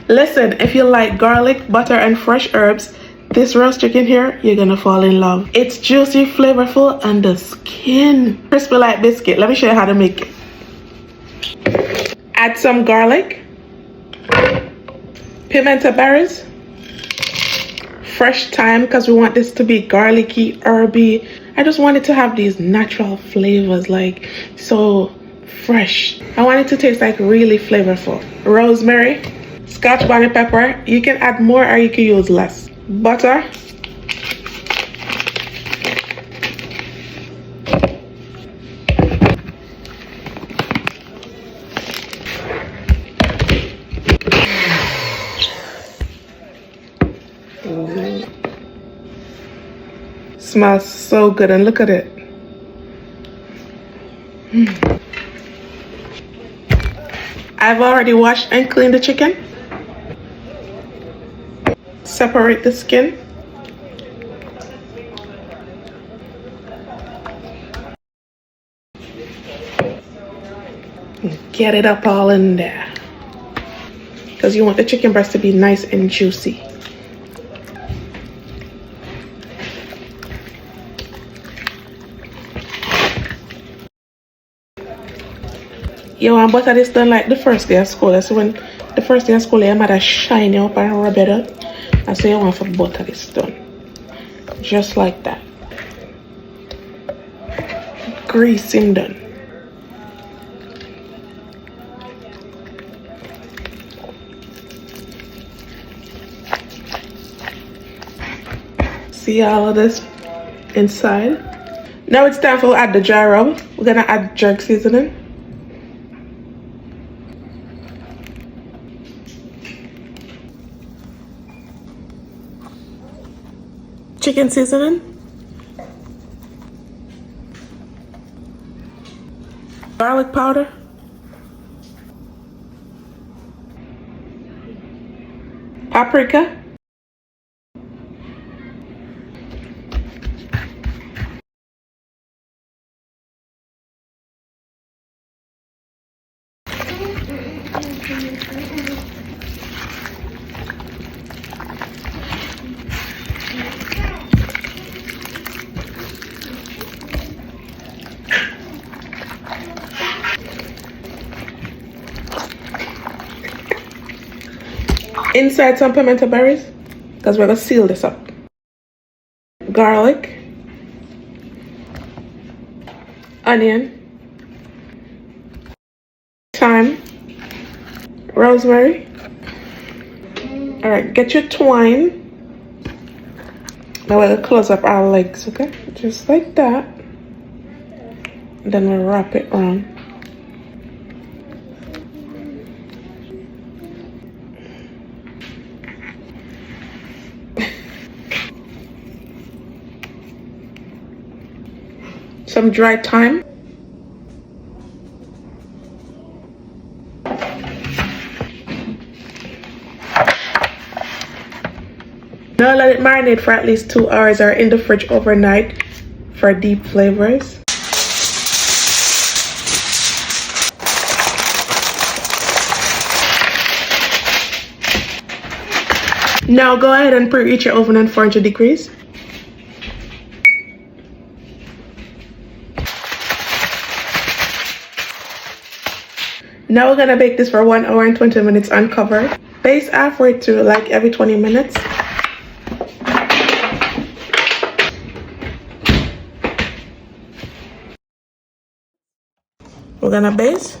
Listen, if you like garlic, butter, and fresh herbs, this roast chicken here, you're gonna fall in love. It's juicy, flavorful, and the skin crispy like biscuit. Let me show you how to make it. Add some garlic, pimento berries, fresh thyme, because we want this to be garlicky, herby. I just want it to have these natural flavors, like so fresh. I want it to taste like really flavorful. Rosemary, scotch bonnet pepper. You can add more or you can use less. Butter, smells so good, and look at it. I've already washed and cleaned the chicken. Separate the skin. Get it up all in there, because you want the chicken breast to be nice and juicy. You want butter this done like the first day of school. So when the first day of school, your mother shine you up and rub it up. And so you want for butter this done. Just like that. Greasing done. See all of this inside? Now it's time for add the dry rub. We're gonna add jerk seasoning. Chicken seasoning, garlic powder, paprika, inside some pimento berries, because we're gonna seal this up. Garlic, onion, thyme, rosemary. All right, get your twine. Now we're gonna close up our legs, okay? Just like that. And then we'll wrap it around. Some dry thyme. Now let it marinate for at least 2 hours or in the fridge overnight for deep flavors. Now go ahead and preheat your oven at 400 degrees. Now we're gonna bake this for 1 hour and 20 minutes uncovered. Baste halfway through, like every 20 minutes. We're gonna baste.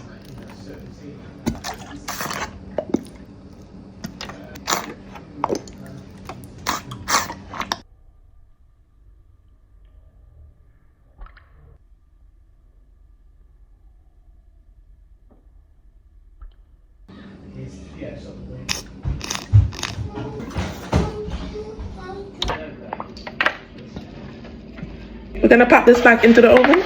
We're gonna pop this back into the oven.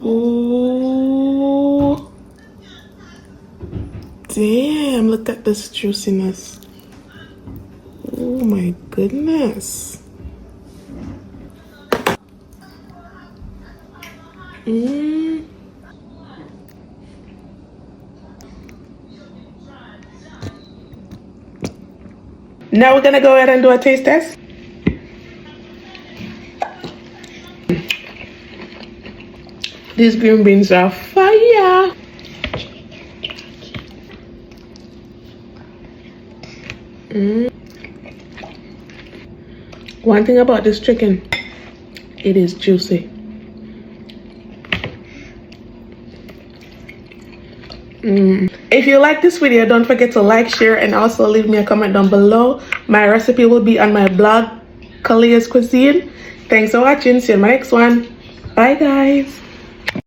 Ooh. Damn, look at this juiciness. Oh my goodness. Mmm. Now we're gonna go ahead and do a taste test. These green beans are fire. One thing about this chicken, it is juicy. If you like this video, don't forget to like, share, and also leave me a comment down below. My recipe will be on my blog, KHALIA'S Cuisine. Thanks for watching. See you in my next one. Bye guys.